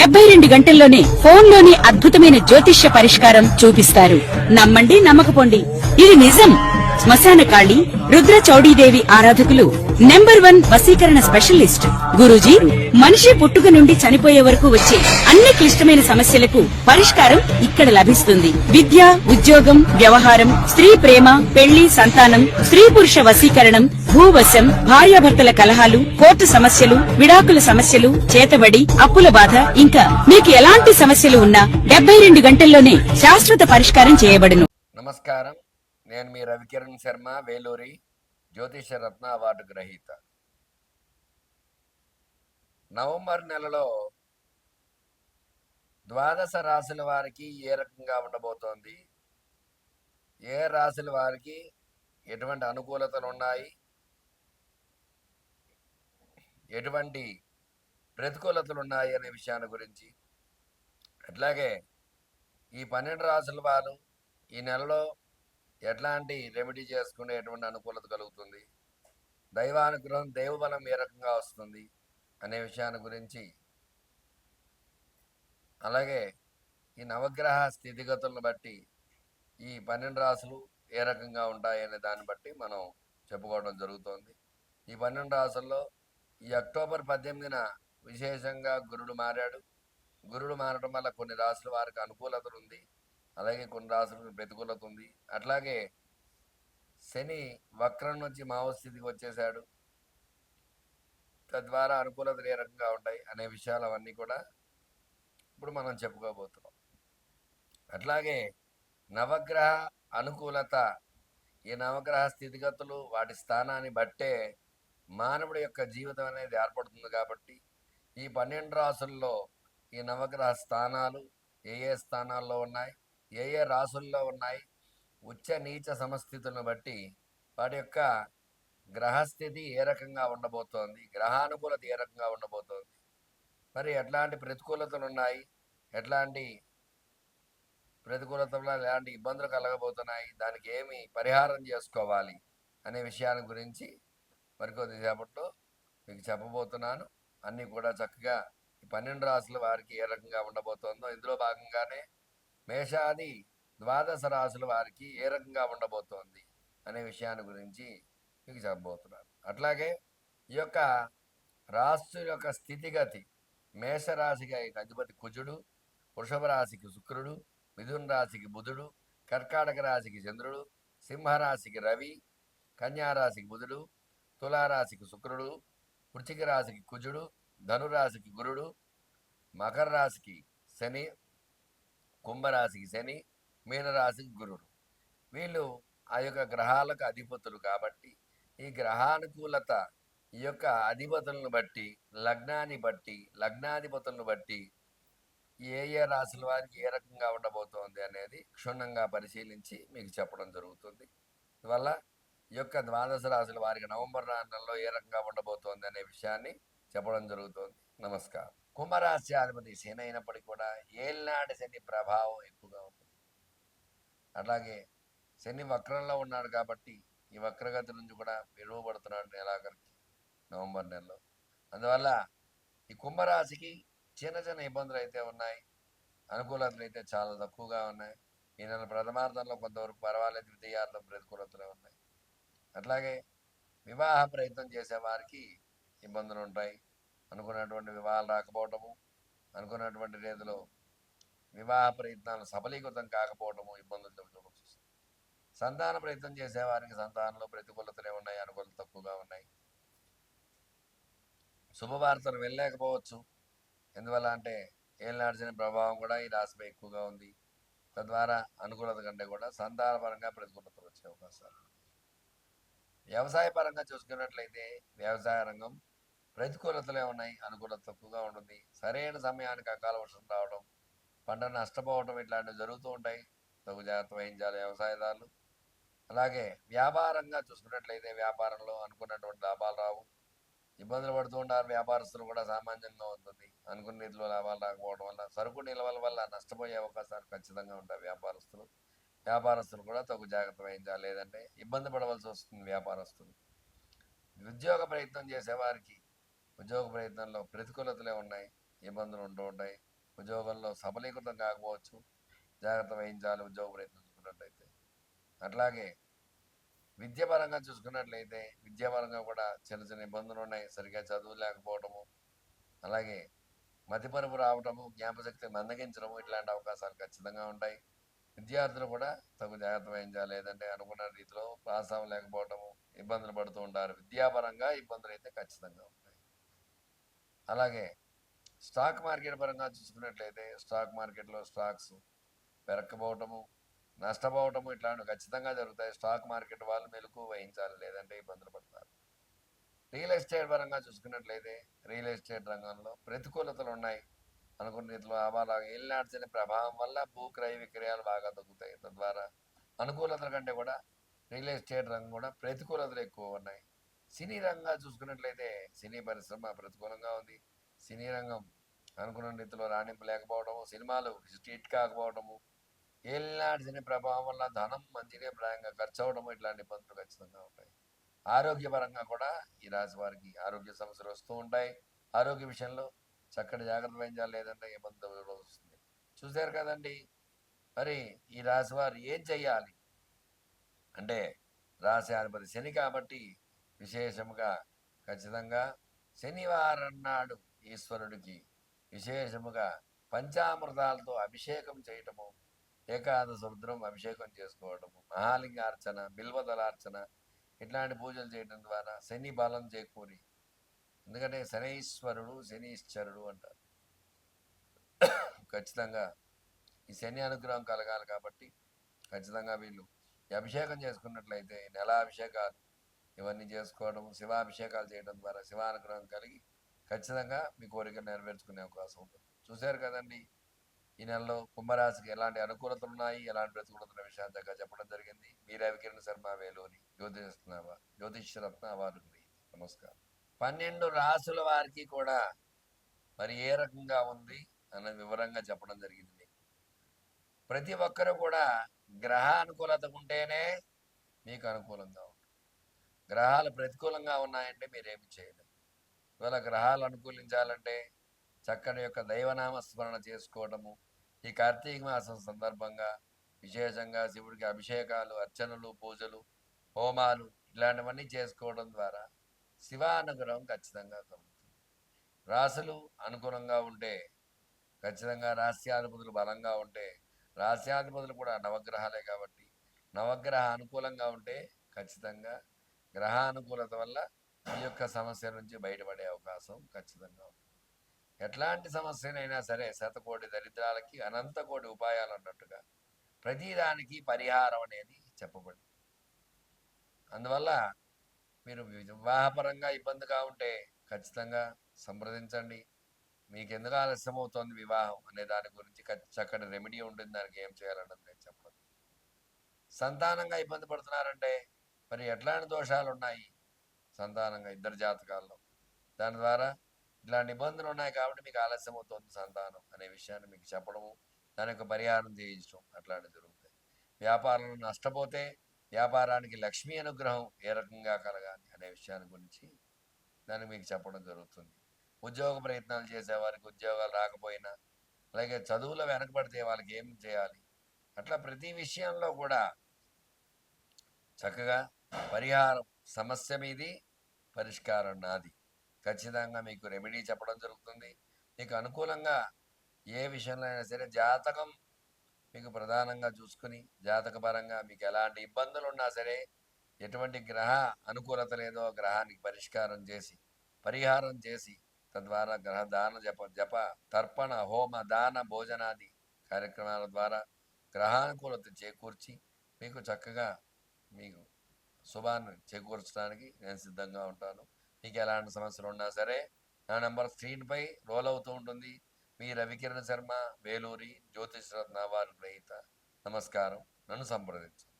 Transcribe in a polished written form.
72 గంటల్లోనే ఫోన్లోని అద్భుతమైన జ్యోతిష్య పరిష్కారం చూపిస్తారు. నమ్మండి, నమ్మకపోండి, ఇది నిజం. శ్మశాన కాళి రుద్ర చౌడీదేవి ఆరాధకులు నంబర్ 1 వశీకరణ స్పెషలిస్ట్. గురూజీ మనిషి పుట్టుక నుండి చనిపోయే వరకు వచ్చే అన్ని క్లిష్టమైన సమస్యలకు పరిష్కారం ఇక్కడ లభిస్తుంది. విద్య, ఉద్యోగం, వ్యవహారం, స్త్రీ ప్రేమ, పెళ్లి, సంతానం, స్త్రీ పురుష వశీకరణం, భూవశం, భార్యాభర్తల కలహాలు, కోర్టు సమస్యలు, విడాకుల సమస్యలు, చేతబడి, అప్పుల బాధ, ఇంకా మీకు ఎలాంటి సమస్యలు ఉన్నా 72 గంటల్లోనే శాశ్వత పరిష్కారం చేయబడును. నమస్కారం, నేను మీ రవికిరణ్ శర్మ, వేలూరి, జ్యోతిష రత్న అవార్డు గ్రహీత. నవంబర్ నెలలో ద్వాదశ రాశుల వారికి ఏ రకంగా ఉండబోతోంది, ఏ రాశుల వారికి ఎటువంటి అనుకూలతలు ఉన్నాయి, ఎటువంటి ప్రతికూలతలు ఉన్నాయి అనే విషయాన్ని గురించి, అట్లాగే ఈ 12 రాశుల వారు ఈ నెలలో ఎట్లాంటి రెమెడీ చేసుకునే ఎటువంటి అనుకూలత కలుగుతుంది, దైవానుగ్రహం, దైవబలం ఏ రకంగా వస్తుంది అనే విషయాన్ని గురించి, అలాగే ఈ నవగ్రహ స్థితిగతులను బట్టి ఈ 12 రాశులు ఏ రకంగా ఉంటాయనే దాన్ని బట్టి మనం చెప్పుకోవడం జరుగుతోంది. ఈ 12 రాశుల్లో ఈ అక్టోబర్ 18న విశేషంగా గురుడు మారాడు. గురుడు మారడం వల్ల కొన్ని రాశుల వారికి అనుకూలత ఉంది, అలాగే కొన్ని రాశులకు ప్రతికూలత ఉంది. అట్లాగే శని వక్రం నుంచి మావస్థితికి వచ్చేసాడు. తద్వారా అనుకూలతలు ఏ రకంగా ఉంటాయి అనే విషయాలు అవన్నీ కూడా ఇప్పుడు మనం చెప్పుకోబోతున్నాం. అట్లాగే నవగ్రహ అనుకూలత, ఈ నవగ్రహ స్థితిగతులు వాటి స్థానాన్ని బట్టే మానవుడి యొక్క జీవితం అనేది ఏర్పడుతుంది. కాబట్టి ఈ 12 రాశుల్లో ఈ నవగ్రహ స్థానాలు ఏ ఏ స్థానాల్లో ఉన్నాయి, ఏ ఏ రాశుల్లో ఉన్నాయి, ఉచ్చ నీచ సమస్థితులను బట్టి వాటి యొక్క గ్రహస్థితి ఏ రకంగా ఉండబోతోంది, గ్రహానుకూలత ఏ రకంగా ఉండబోతోంది, మరి ఎట్లాంటి ప్రతికూలతలు ఉన్నాయి, ఎట్లాంటి ప్రతికూలతలు, ఎలాంటి ఇబ్బందులు కలగబోతున్నాయి, దానికి ఏమి పరిహారం చేసుకోవాలి అనే విషయాన్ని గురించి మరికొద్దిసేపట్లో మీకు చెప్పబోతున్నాను. అన్నీ కూడా చక్కగా ఈ 12 రాశుల వారికి ఏ రకంగా ఉండబోతోందో, ఇందులో భాగంగానే మేషాది ద్వాదశ రాశుల వారికి ఏ రకంగా ఉండబోతోంది అనే విషయాన్ని గురించి మీకు చెప్పబోతున్నాను. అట్లాగే ఈ యొక్క రాశుల యొక్క స్థితిగతి, మేషరాశికి అధిపతి కుజుడు, వృషభ రాశికి శుక్రుడు, మిథున రాశికి బుధుడు, కర్కాటక రాశికి చంద్రుడు, సింహరాశికి రవి, కన్యారాశికి బుధుడు, తులారాశికి శుక్రుడు, వృశ్చిక రాశికి కుజుడు, ధనురాశికి గురుడు, మకర రాశికి శని, కుంభరాశికి శని, మీనరాశికి గురుడు. వీళ్ళు ఆ యొక్క గ్రహాలకు అధిపతులు. కాబట్టి ఈ గ్రహానుకూలత ఈ యొక్క అధిపతులను బట్టి, లగ్నాన్ని బట్టి, లగ్నాధిపతులను బట్టి ఏ ఏ రాశుల వారికి ఏ రకంగా ఉండబోతోంది అనేది క్షుణ్ణంగా పరిశీలించి మీకు చెప్పడం జరుగుతుంది. అందువల్ల ఈ యొక్క ద్వాదశ రాశుల వారికి నవంబర్ నెలలో ఏ రకంగా ఉండబోతోంది అనే విషయాన్ని చెప్పడం జరుగుతుంది. నమస్కారం. కుంభరాశి అధిపతి శని అయినప్పటికీ కూడా ఏలినాటి శని ప్రభావం ఎక్కువగా ఉంటుంది. అలాగే శని వక్రంలో ఉన్నాడు కాబట్టి ఈ వక్రగతి నుంచి కూడా విడువబడుతున్నాడు నెలాఖరికి నవంబర్ నెలలో. అందువల్ల ఈ కుంభరాశికి చిన్న చిన్న ఇబ్బందులు అయితే ఉన్నాయి, అనుకూలతలు అయితే చాలా తక్కువగా ఉన్నాయి. ఈ నెల ప్రథమార్థంలో కొంతవరకు పర్వాలేదు, ద్వితీయార్థం ప్రతికూలతలు ఉన్నాయి. అట్లాగే వివాహ ప్రయత్నం చేసే వారికి ఇబ్బందులు ఉంటాయి. అనుకున్నటువంటి వివాహాలు రాకపోవటము, అనుకున్నటువంటి రీతిలో వివాహ ప్రయత్నాలు సఫలీకృతం కాకపోవటము ఇబ్బందులు చూడవచ్చు. సంతాన ప్రయత్నం చేసేవారికి సంతానంలో ప్రతికూలతలే ఉన్నాయి, అనుకూలత తక్కువగా ఉన్నాయి. శుభవార్తలు వెళ్ళలేకపోవచ్చు. ఎందువల్ల అంటే ఏలినాటి ప్రభావం కూడా ఈ రాశిపై ఎక్కువగా ఉంది. తద్వారా అనుకూలత కంటే కూడా సంతాన పరంగా ప్రతికూలతలు వచ్చే అవకాశాలు. వ్యవసాయ పరంగా చూసుకున్నట్లయితే వ్యవసాయ రంగం ప్రతికూలతలే ఉన్నాయి, అనుకూలత తక్కువగా ఉంటుంది. సరైన సమయానికి అకాల వర్షం రావడం, పంట నష్టపోవడం ఇట్లాంటివి జరుగుతూ ఉంటాయి. తగు జాగ్రత్త వహించాలి వ్యవసాయదారులు. అలాగే వ్యాపారంగా చూసుకున్నట్లయితే వ్యాపారంలో అనుకున్నటువంటి లాభాలు రావు, ఇబ్బందులు పడుతూ ఉంటారు. వ్యాపారస్తులు కూడా సామాన్యంగా ఉంటుంది. అనుకున్న రీతిలో లాభాలు రాకపోవడం వల్ల, సరుకు నిల్వల వల్ల నష్టపోయే అవకాశాలు ఖచ్చితంగా ఉంటాయి. వ్యాపారస్తులు కూడా తగు జాగ్రత్త వహించాలి, లేదంటే ఇబ్బంది పడవలసి వస్తుంది వ్యాపారస్తులు. ఉద్యోగ ప్రయత్నం చేసేవారికి ఉద్యోగ ప్రయత్నంలో ప్రతికూలతలే ఉన్నాయి, ఇబ్బందులు ఉంటూ ఉంటాయి. ఉద్యోగంలో సఫలీకృతం కాకపోవచ్చు, జాగ్రత్త వహించాలి ఉద్యోగ ప్రయత్నం చూసుకున్నట్లయితే. అట్లాగే విద్యాపరంగా చూసుకున్నట్లయితే విద్యాపరంగా కూడా చిన్న చిన్న ఇబ్బందులు ఉన్నాయి. సరిగ్గా చదువు లేకపోవడము, అలాగే మతిమరుపు రావటము, జ్ఞాపశక్తి మందగించడము, ఇట్లాంటి అవకాశాలు ఖచ్చితంగా ఉంటాయి. విద్యార్థులు కూడా తగు జాగ్రత్త వహించాలి. లేదంటే అనుకున్న రీతిలో పాస్ అవ్వలేకపోవటము, ఇబ్బందులు పడుతూ ఉంటారు. విద్యాపరంగా ఇబ్బందులు అయితే ఖచ్చితంగా ఉంటాయి. అలాగే స్టాక్ మార్కెట్ పరంగా చూసుకున్నట్లయితే స్టాక్ మార్కెట్లో స్టాక్స్ పెరక్కపోవటము, నష్టపోవటము ఇట్లాంటివి ఖచ్చితంగా జరుగుతాయి. స్టాక్ మార్కెట్ వాళ్ళు మెలకు వహించాలి, లేదంటే ఇబ్బందులు పడతారు. రియల్ ఎస్టేట్ పరంగా చూసుకున్నట్లయితే రియల్ ఎస్టేట్ రంగంలో ప్రతికూలతలు ఉన్నాయి. అనుకున్న రీతిలో లాభాలు ఏలినాడ్చిన ప్రభావం వల్ల భూ క్రయ విక్రయాలు బాగా తగ్గుతాయి. తద్వారా అనుకూలతల కంటే కూడా రియల్ ఎస్టేట్ రంగం కూడా ప్రతికూలతలు ఎక్కువ ఉన్నాయి. సినీ రంగా చూసుకున్నట్లయితే సినీ పరిశ్రమ ప్రతికూలంగా ఉంది. సినీ రంగం అనుకున్న రీతిలో రాణింపు లేకపోవడము, సినిమాలు హిట్ కాకపోవడము, ఏలినాడ్చిన ప్రభావం వల్ల ధనం మంచిగా ప్రాయంగా ఖర్చు అవడము, ఇట్లాంటి ఇబ్బందులు ఖచ్చితంగా ఉంటాయి. ఆరోగ్యపరంగా కూడా ఈ రాశి వారికి ఆరోగ్య సమస్యలు వస్తూ ఉంటాయి. ఆరోగ్య విషయంలో చక్కటి జాగ్రత్త వహించాలి, లేదంటే ఇబ్బంది వస్తుంది. చూశారు కదండి, మరి ఈ రాశి వారు ఏం చెయ్యాలి అంటే, రాశి అధిపతి శని కాబట్టి విశేషముగా ఖచ్చితంగా శనివారం నాడు ఈశ్వరుడికి విశేషముగా పంచామృతాలతో అభిషేకం చేయటము, ఏకాదశ రుద్రం అభిషేకం చేసుకోవడము, మహాలింగార్చన, బిల్వదలార్చన ఇట్లాంటి పూజలు చేయడం ద్వారా శని బలం చేకూరి, ఎందుకంటే శనీశ్వరుడు శనీశ్వరుడు అంటారు. ఖచ్చితంగా ఈ శని అనుగ్రహం కలగాలి కాబట్టి ఖచ్చితంగా వీళ్ళు ఈ అభిషేకం చేసుకున్నట్లయితే నెల అభిషేకాలు ఇవన్నీ చేసుకోవడం, శివాభిషేకాలు చేయడం ద్వారా శివానుగ్రహం కలిగి ఖచ్చితంగా మీ కోరికలు నెరవేర్చుకునే అవకాశం ఉంటుంది. చూశారు కదండి, ఈ నెలలో కుంభరాశికి ఎలాంటి అనుకూలతలు ఉన్నాయి, ఎలాంటి ప్రతికూలతల విషయాన్ని దగ్గర చెప్పడం జరిగింది. మీ రవికిరణ్ శర్మ వేలూరి జ్యోతిష్రత్న అవార్డు గ్రహీత. నమస్కారం. 12 రాసుల వారికి కూడా మరి ఏ రకంగా ఉంది అన్న వివరంగా చెప్పడం జరిగింది. ప్రతి ఒక్కరూ కూడా గ్రహ అనుకూలత ఉంటేనే మీకు అనుకూలంగా ఉంటుంది. గ్రహాలు ప్రతికూలంగా ఉన్నాయంటే మీరేమి చేయలేరు. ఇవాళ గ్రహాలు అనుకూలించాలంటే చక్కని యొక్క దైవనామ స్మరణ చేసుకోవడము, ఈ కార్తీక మాసం సందర్భంగా విశేషంగా శివుడికి అభిషేకాలు, అర్చనలు, పూజలు, హోమాలు ఇలాంటివన్నీ చేసుకోవడం ద్వారా శివానుగ్రహం ఖచ్చితంగా కలుగుతుంది. రాశులు అనుకూలంగా ఉంటే ఖచ్చితంగా రాస్యాధిపతులు బలంగా ఉంటే, రాస్యాధిపతులు కూడా నవగ్రహాలే కాబట్టి నవగ్రహ అనుకూలంగా ఉంటే ఖచ్చితంగా గ్రహ అనుకూలత వల్ల ఈ యొక్క సమస్య నుంచి బయటపడే అవకాశం ఖచ్చితంగా ఉంటుంది. ఎట్లాంటి సమస్యనైనా సరే శతకోటి దరిద్రాలకి అనంత కోటి ఉపాయాలు అన్నట్టుగా ప్రతిదానికి పరిహారం అనేది చెప్పబడింది. అందువల్ల మీరు వివాహపరంగా ఇబ్బందిగా ఉంటే ఖచ్చితంగా సంప్రదించండి. మీకు ఎందుకు ఆలస్యం అవుతోంది వివాహం అనే దాని గురించి చక్కటి రెమెడీ ఉంటుంది. దానికి ఏం చేయాలన్నది నేను చెప్పడం. సంతానంగా ఇబ్బంది పడుతున్నారంటే మరి ఎట్లాంటి దోషాలు ఉన్నాయి సంతానంగా ఇద్దరు జాతకాల్లో, దాని ద్వారా ఇట్లాంటి ఇబ్బందులు ఉన్నాయి కాబట్టి మీకు ఆలస్యం అవుతుంది సంతానం అనే విషయాన్ని మీకు చెప్పడము, దాని యొక్క పరిహారం చేయించడం అట్లాంటివి జరుగుతాయి. వ్యాపారంలో నష్టపోతే వ్యాపారానికి లక్ష్మీ అనుగ్రహం ఏ రకంగా కలగాలి అనే విషయాన్ని గురించి దాన్ని మీకు చెప్పడం జరుగుతుంది. ఉద్యోగ ప్రయత్నాలు చేసేవారికి ఉద్యోగాలు రాకపోయినా, అలాగే చదువులో వెనకబడితే వాళ్ళకి ఏం చేయాలి, అట్లా ప్రతి విషయంలో కూడా చక్కగా పరిహారం సమస్య మీది, పరిష్కారం నాది. ఖచ్చితంగా మీకు రెమెడీ చెప్పడం జరుగుతుంది. మీకు అనుకూలంగా ఏ విషయంలో అయినా సరే జాతకం మీకు ప్రధానంగా చూసుకుని జాతకపరంగా మీకు ఎలాంటి ఇబ్బందులు ఉన్నా సరే, ఎటువంటి గ్రహ అనుకూలత లేదో గ్రహానికి పరిష్కారం చేసి పరిహారం చేసి తద్వారా గ్రహ దాన జప తర్పణ హోమ దాన భోజనాది కార్యక్రమాల ద్వారా గ్రహానుకూలత చేకూర్చి మీకు చక్కగా మీకు శుభాన్ని చేకూర్చడానికి నేను సిద్ధంగా ఉంటాను. మీకు ఎలాంటి సమస్యలు ఉన్నా సరే నా నెంబర్ స్క్రీన్పై రోల్ అవుతూ ఉంటుంది. మీ రవికిరణ్ శర్మ వేలూరి జ్యోతిష్రత్న అవార్డు గ్రహీత. నమస్కారం. నన్ను సంప్రదించండి.